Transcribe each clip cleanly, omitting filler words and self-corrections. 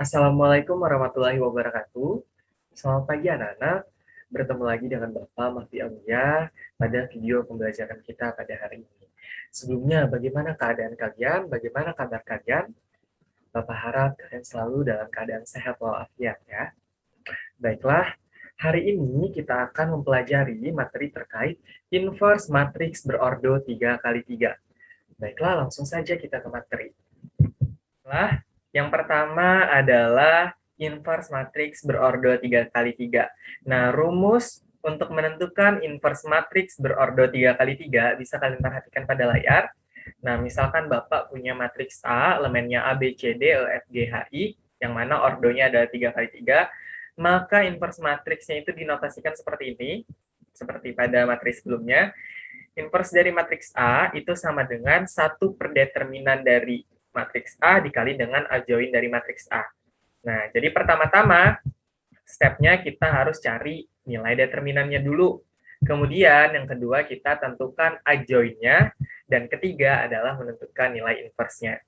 Assalamualaikum warahmatullahi wabarakatuh. Selamat pagi anak-anak. Bertemu lagi dengan Bapak Mahdi Aulia pada video pembelajaran kita pada hari ini. Sebelumnya, bagaimana keadaan kalian? Bagaimana kabar kalian? Bapak harap kalian selalu dalam keadaan sehat walafiat ya. Baiklah, hari ini kita akan mempelajari materi terkait inverse matriks berordo 3x3. Baiklah, langsung saja kita ke materi. Yang pertama adalah inverse matriks berordo 3x3. Nah, rumus untuk menentukan inverse matriks berordo 3x3 bisa kalian perhatikan pada layar. Nah, misalkan Bapak punya matriks A, elemennya A, B, C, D, E, F, G, H, I, yang mana ordonya adalah 3x3, maka inverse matriksnya itu dinotasikan seperti ini, seperti pada matriks sebelumnya. Inverse dari matriks A itu sama dengan 1/determinan dari matriks A dikali dengan adjoin dari matriks A. Nah, jadi pertama-tama stepnya kita harus cari nilai determinannya dulu. Kemudian yang kedua kita tentukan adjoinnya, dan ketiga adalah menentukan nilai inverse-nya.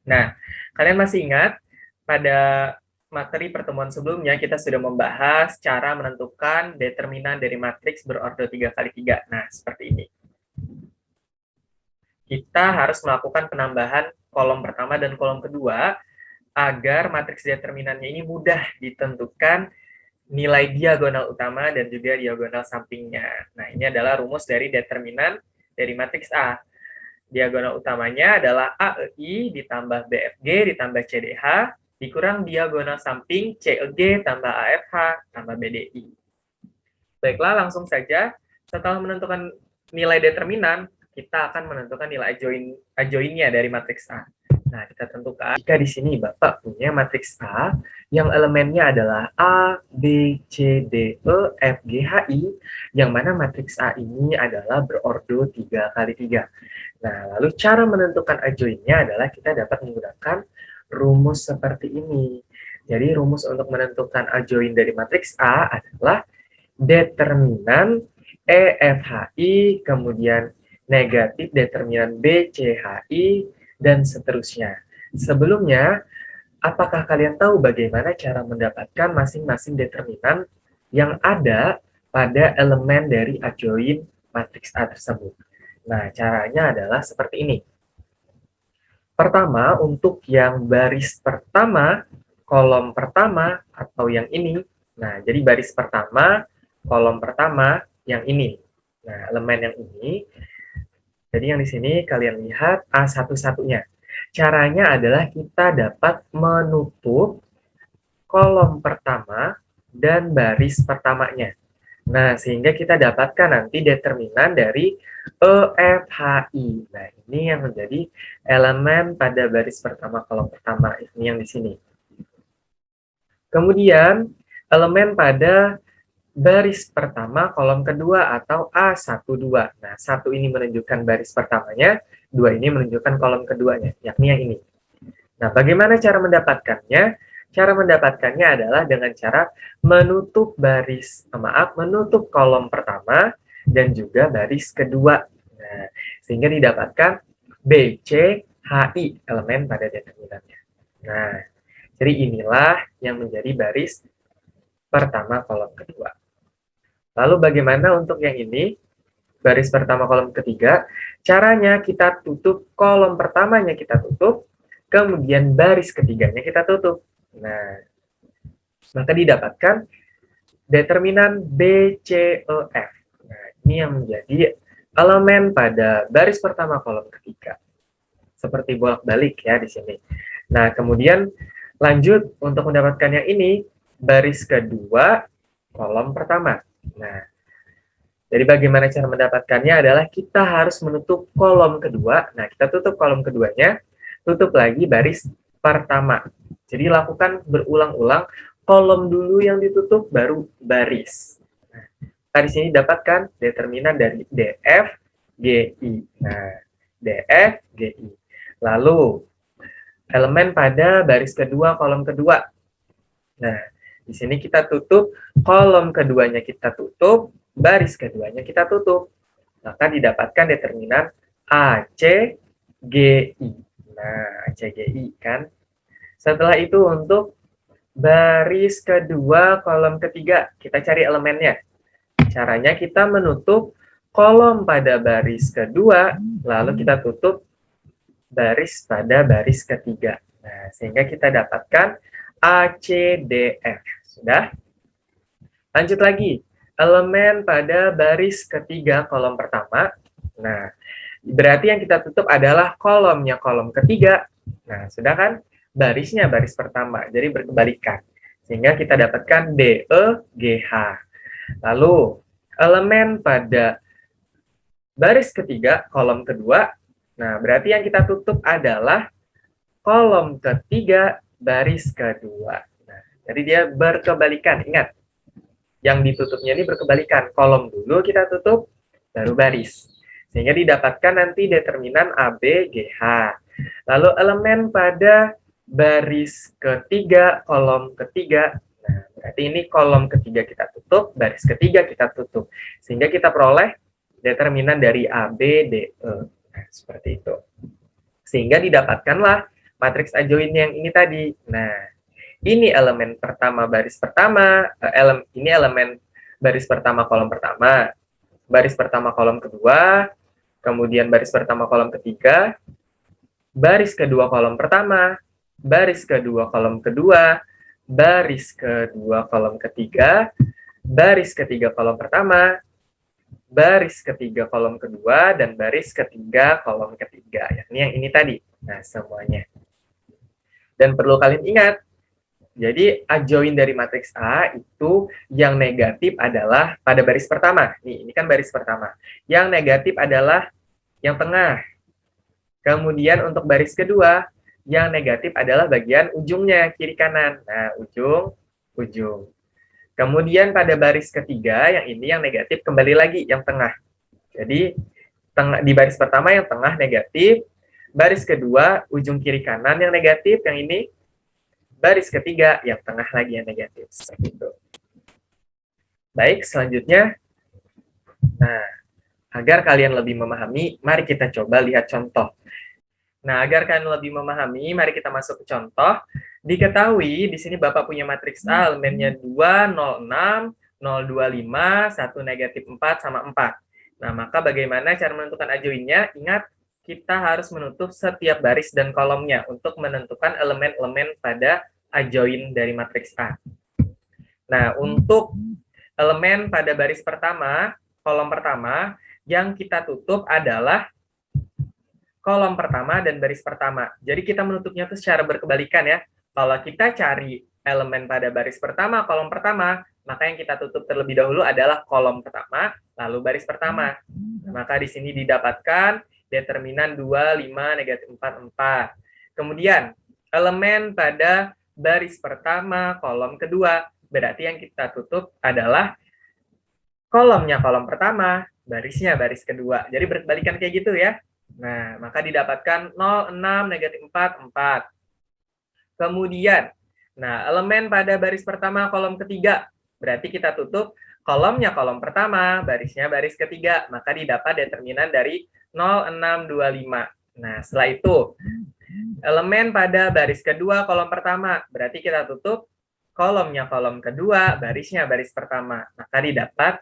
Nah, kalian masih ingat pada materi pertemuan sebelumnya kita sudah membahas cara menentukan determinan dari matriks berordo 3x3. Nah, seperti ini. Kita harus melakukan penambahan kolom pertama dan kolom kedua agar matriks determinannya ini mudah ditentukan nilai diagonal utama dan juga diagonal sampingnya. Nah, ini adalah rumus dari determinan dari matriks A. Diagonal utamanya adalah AEI ditambah BFG ditambah CDH dikurang diagonal samping CEG tambah AFH tambah BDI. Baiklah, langsung saja. Setelah menentukan nilai determinan, kita akan menentukan nilai adjoinnya dari matriks A. Nah, kita tentukan jika di sini Bapak punya matriks A yang elemennya adalah A, B, C, D, E, F, G, H, I, yang mana matriks A ini adalah berordo 3x3. Nah, lalu cara menentukan adjoinnya adalah kita dapat menggunakan rumus seperti ini. Jadi, rumus untuk menentukan adjoin dari matriks A adalah determinan EFHI, kemudian negatif determinan BCHI, dan seterusnya. Sebelumnya, apakah kalian tahu bagaimana cara mendapatkan masing-masing determinan yang ada pada elemen dari adjoin matriks A tersebut? Nah, caranya adalah seperti ini. Pertama, untuk yang baris pertama, kolom pertama, atau yang ini. Nah, jadi baris pertama, kolom pertama, yang ini. Nah, elemen yang ini. Jadi yang di sini kalian lihat A satu-satunya. Caranya adalah kita dapat menutup kolom pertama dan baris pertamanya. Nah, sehingga kita dapatkan nanti determinan dari EFHI. Nah, ini yang menjadi elemen pada baris pertama kolom pertama. Ini yang di sini. Kemudian, elemen pada baris pertama kolom kedua atau A12. Nah, 1 ini menunjukkan baris pertamanya, 2 ini menunjukkan kolom keduanya, yakni yang ini. Nah, bagaimana cara mendapatkannya? Cara mendapatkannya adalah dengan cara menutup menutup kolom pertama dan juga baris kedua. Nah, sehingga didapatkan BCHI, elemen pada determinannya. Nah, jadi inilah yang menjadi baris pertama kolom kedua. Lalu bagaimana untuk yang ini? Baris pertama kolom ketiga. Caranya kita tutup kolom pertamanya kita tutup, kemudian baris ketiganya kita tutup. Nah, maka didapatkan determinan BCEF. Nah, ini yang menjadi elemen pada baris pertama kolom ketiga. Seperti bolak-balik ya di sini. Nah, kemudian lanjut untuk mendapatkan yang ini, baris kedua kolom pertama. Nah, jadi bagaimana cara mendapatkannya adalah kita harus menutup kolom kedua. Nah, kita tutup kolom keduanya, tutup lagi baris pertama. Jadi lakukan berulang-ulang, kolom dulu yang ditutup, baru baris. Nah, di sini dapatkan determinan dari DF, GI. Nah, DF, GI. Lalu, elemen pada baris kedua, kolom kedua. Nah, di sini kita tutup, kolom keduanya kita tutup, baris keduanya kita tutup. Maka didapatkan determinan ACGI. Nah, ACGI kan. Setelah itu untuk baris kedua, kolom ketiga. Kita cari elemennya. Caranya kita menutup kolom pada baris kedua, lalu kita tutup baris pada baris ketiga. Nah, sehingga kita dapatkan A, C, D, F. Sudah? Lanjut lagi. Elemen pada baris ketiga kolom pertama. Nah, berarti yang kita tutup adalah kolomnya kolom ketiga. Nah, sudah kan? Barisnya baris pertama, jadi berkebalikan. Sehingga kita dapatkan D, E, G, H. Lalu, elemen pada baris ketiga, kolom kedua. Nah, berarti yang kita tutup adalah kolom ketiga, baris kedua. Nah, jadi dia berkebalikan. Ingat, yang ditutupnya ini berkebalikan. Kolom dulu kita tutup, baru baris. Sehingga didapatkan nanti determinan A, B, G, H. Lalu elemen pada baris ketiga, kolom ketiga. Nah, berarti ini kolom ketiga kita tutup, baris ketiga kita tutup. Sehingga kita peroleh determinan dari A, B, D, E. Nah, seperti itu. Sehingga didapatkanlah matriks adjoin yang ini tadi. Nah, ini elemen pertama baris pertama, ini elemen baris pertama kolom pertama, baris pertama kolom kedua, kemudian baris pertama kolom ketiga, baris kedua kolom pertama, baris kedua kolom kedua, baris kedua kolom ketiga, baris ketiga kolom pertama, baris ketiga kolom kedua, dan baris ketiga kolom ketiga. Yakni yang ini tadi. Nah, semuanya. Dan perlu kalian ingat, jadi adjoin dari matriks A itu yang negatif adalah pada baris pertama. Ini kan baris pertama. Yang negatif adalah yang tengah. Kemudian untuk baris kedua, yang negatif adalah bagian ujungnya, kiri kanan. Nah, ujung, ujung. Kemudian pada baris ketiga, yang ini yang negatif kembali lagi, yang tengah. Jadi, di baris pertama yang tengah negatif, baris kedua, ujung kiri kanan yang negatif, yang ini baris ketiga, yang tengah lagi yang negatif. Seperti itu. Baik, selanjutnya. Nah, agar kalian lebih memahami, mari kita coba lihat contoh. Nah, agar kalian lebih memahami, mari kita masuk ke contoh. Diketahui, di sini Bapak punya matriks A, elemennya 2, 0, 6, 0, 2, 5, 1 negatif 4, sama 4. Nah, maka bagaimana cara menentukan adjoinnya? Ingat, kita harus menutup setiap baris dan kolomnya untuk menentukan elemen-elemen pada adjoin dari matriks A. Nah, untuk elemen pada baris pertama, kolom pertama, yang kita tutup adalah kolom pertama dan baris pertama. Jadi kita menutupnya itu secara berkebalikan ya. Kalau kita cari elemen pada baris pertama, kolom pertama, maka yang kita tutup terlebih dahulu adalah kolom pertama, lalu baris pertama. Nah, maka di sini didapatkan determinan 2, 5, negatif 4, 4. Kemudian, elemen pada baris pertama, kolom kedua, berarti yang kita tutup adalah kolomnya kolom pertama, barisnya baris kedua. Jadi berkebalikan kayak gitu ya. Nah, maka didapatkan 0, 6, negatif 4, 4. Kemudian, nah elemen pada baris pertama, kolom ketiga, berarti kita tutup kolomnya kolom pertama, barisnya baris ketiga, maka didapat determinan dari 0, 6, 2, 5. Nah, setelah itu, elemen pada baris kedua, kolom pertama, berarti kita tutup kolomnya kolom kedua, barisnya baris pertama, maka didapat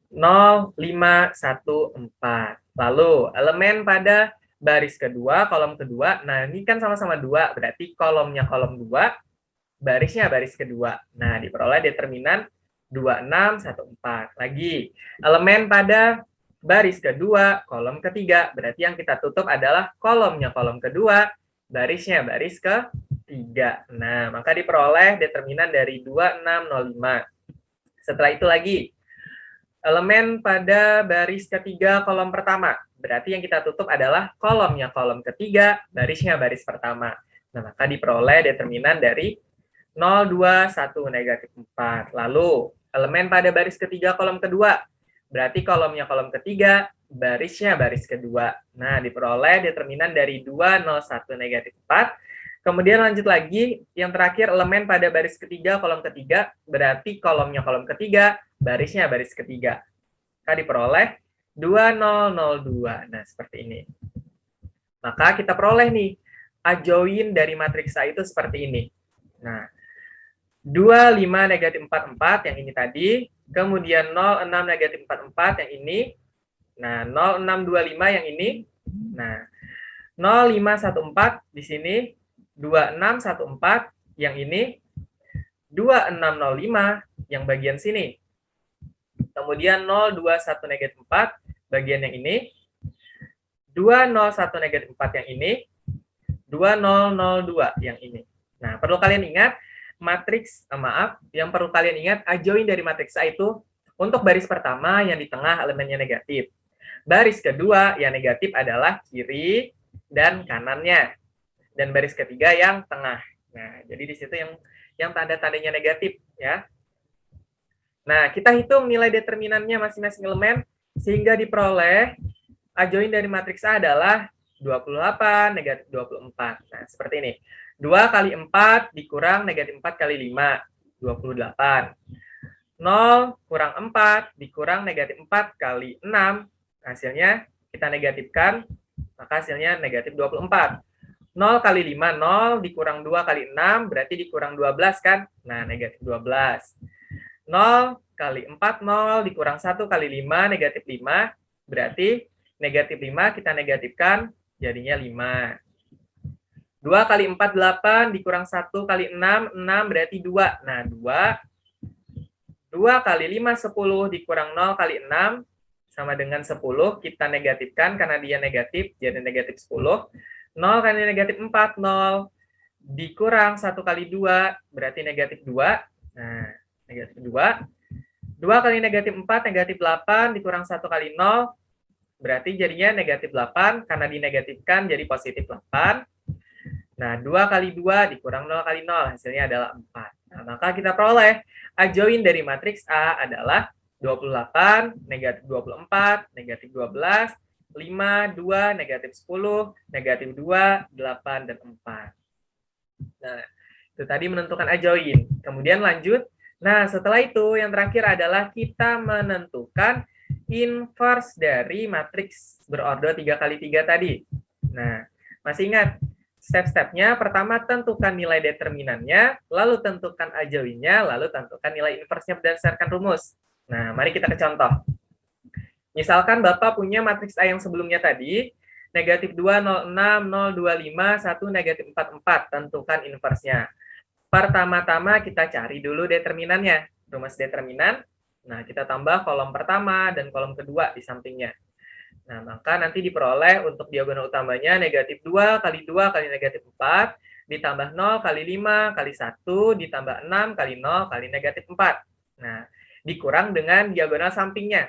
0, 5, 1, 4. Lalu, elemen pada baris kedua, kolom kedua, nah ini kan sama-sama 2, berarti kolomnya kolom 2, barisnya baris kedua. Nah, diperoleh determinan 2, 6, 1, 4. Lagi, elemen pada baris kedua, kolom ketiga, berarti yang kita tutup adalah kolomnya kolom kedua, barisnya baris ketiga. Nah, maka diperoleh determinan dari 2, 6, 0, 5. Setelah itu lagi, elemen pada baris ketiga kolom pertama. Berarti yang kita tutup adalah kolomnya kolom ketiga, barisnya baris pertama. Nah, maka diperoleh determinan dari 0, 2, 1, negatif 4. Lalu, elemen pada baris ketiga kolom kedua. Berarti kolomnya kolom ketiga, barisnya baris kedua. Nah, diperoleh determinan dari 2, 0, 1, negatif 4. Kemudian lanjut lagi, yang terakhir elemen pada baris ketiga, kolom ketiga, berarti kolomnya kolom ketiga, barisnya baris ketiga. Maka diperoleh 2002. Nah, seperti ini. Maka kita peroleh nih, adjoin dari matriks A itu seperti ini. Nah, 25 negatif 44 yang ini tadi, kemudian 06 negatif 44 yang ini, nah 0625 yang ini, nah 0514 di sini, 2614 yang ini, 2605 yang bagian sini. Kemudian 021 negatif 4 bagian yang ini, 201 negatif 4 yang ini, 2002 yang ini. Nah, perlu kalian ingat, yang perlu kalian ingat, adjoin dari matriks A itu untuk baris pertama yang di tengah elemennya negatif. Baris kedua yang negatif adalah kiri dan kanannya. Dan baris ketiga yang tengah. Nah, jadi di situ yang tanda-tandanya negatif ya. Nah, kita hitung nilai determinannya masing-masing elemen sehingga diperoleh adjoin dari matriks A adalah 28 negatif 24. Nah, seperti ini. 2 kali 4 dikurang negatif 4 kali 5, 28. 0 kurang 4 dikurang negatif 4 kali 6, hasilnya kita negatifkan, maka hasilnya negatif 24. 0 kali 5, 0 dikurang 2 kali 6, berarti dikurang 12 kan? Nah, negatif 12. 0 kali 4, 0 dikurang 1 kali 5, negatif 5, berarti negatif 5 kita negatifkan, jadinya 5. 2 kali 4, 8 dikurang 1 kali 6, 6 berarti 2. Nah, 2 kali 5, 10 dikurang 0 kali 6, sama dengan 10, kita negatifkan karena dia negatif, jadi negatif 10. 0 kali negatif 4, 0. Dikurang 1 kali 2, berarti negatif 2. Nah, negatif 2. 2 kali negatif 4, negatif 8, dikurang 1 kali 0, berarti jadinya negatif 8, karena dinegatifkan jadi positif 8. Nah, 2 kali 2 dikurang 0 kali 0, hasilnya adalah 4. Nah, maka kita peroleh adjoin dari matriks A adalah 28, negatif 24, negatif 12, 5, 2, negatif 10, negatif 2, 8, dan 4. Nah, itu tadi menentukan adjoin. Kemudian lanjut. Nah, setelah itu yang terakhir adalah kita menentukan inverse dari matriks berorder 3 kali 3 tadi. Nah, masih ingat? Step-stepnya, pertama tentukan nilai determinannya, lalu tentukan adjoinnya, lalu tentukan nilai inverse-nya berdasarkan rumus. Nah, mari kita ke contoh. Misalkan Bapak punya matriks A yang sebelumnya tadi, negatif 2, 0, 6, 0, 25, 1, negatif 4, 4. Tentukan inverse-nya. Pertama-tama kita cari dulu determinannya. Rumus determinan, nah kita tambah kolom pertama dan kolom kedua di sampingnya. Nah, maka nanti diperoleh untuk diagonal utamanya negatif 2 kali 2 kali negatif 4, ditambah 0 kali 5 kali 1, ditambah 6 kali 0 kali negatif 4. Nah, dikurang dengan diagonal sampingnya.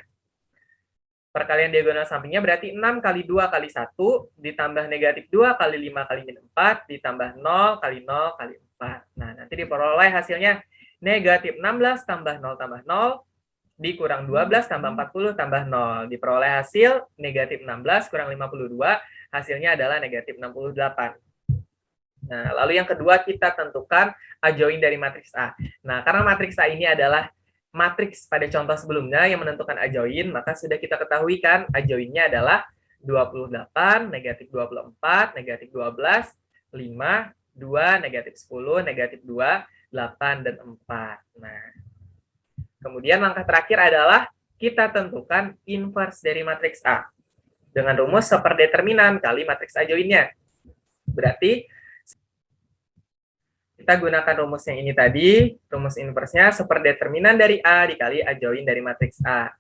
Perkalian diagonal sampingnya berarti 6 kali 2 kali 1, ditambah negatif 2 kali 5 kali min 4, ditambah 0 kali 0 kali 4. Nah, nanti diperoleh hasilnya negatif 16 tambah 0 tambah 0, dikurang 12 tambah 40 tambah 0. Diperoleh hasil negatif 16 kurang 52, hasilnya adalah negatif 68. Nah, lalu yang kedua kita tentukan adjoin dari matriks A. Nah, karena matriks A ini adalah matriks pada contoh sebelumnya yang menentukan adjoin, maka sudah kita ketahui kan adjoinnya adalah 28, negatif 24, negatif 12, 5, 2, negatif 10, negatif 2, 8, dan 4. Nah, kemudian langkah terakhir adalah kita tentukan inverse dari matriks A dengan rumus seperdeterminan kali matriks adjoinnya. Berarti kita gunakan rumus yang ini tadi, rumus inverse-nya seperdeterminan dari A dikali adjoin dari matriks A.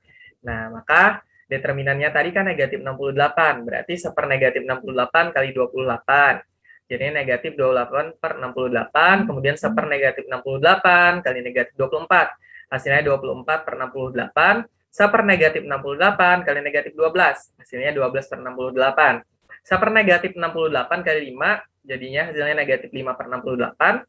Nah, maka determinannya tadi kan negatif 68, berarti sepernegatif 68 kali 28. Jadi negatif 28 per 68, kemudian sepernegatif 68 kali negatif 24. Hasilnya 24 per 68, sepernegatif 68 kali negatif 12. Hasilnya 12 per 68. Sepernegatif 68 kali 5, jadinya hasilnya negatif 5 per 68.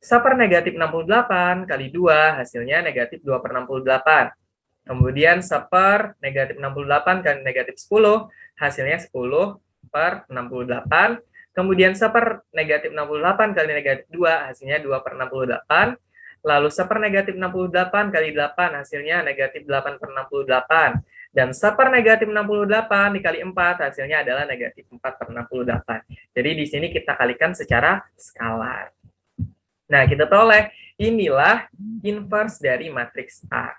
Sepernegatif 68 kali 2, hasilnya negatif 2 per 68. Kemudian sepernegatif 68 kali negatif 10, hasilnya 10 per 68. Kemudian sepernegatif 68 kali negatif 2, hasilnya 2 per 68. Lalu sepernegatif 68 kali 8, hasilnya negatif 8 per 68. Dan sepernegatif 68 dikali 4, hasilnya adalah negatif 4 per 68. Jadi di sini kita kalikan secara skalar. Nah, kita toleh. Inilah inverse dari matriks A.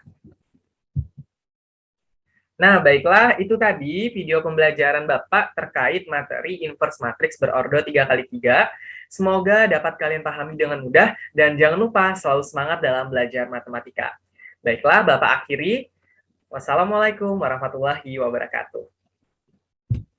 Nah, baiklah, itu tadi video pembelajaran Bapak terkait materi inverse matriks berordo 3x3. Semoga dapat kalian pahami dengan mudah, dan jangan lupa selalu semangat dalam belajar matematika. Baiklah, Bapak akhiri. Wassalamualaikum warahmatullahi wabarakatuh.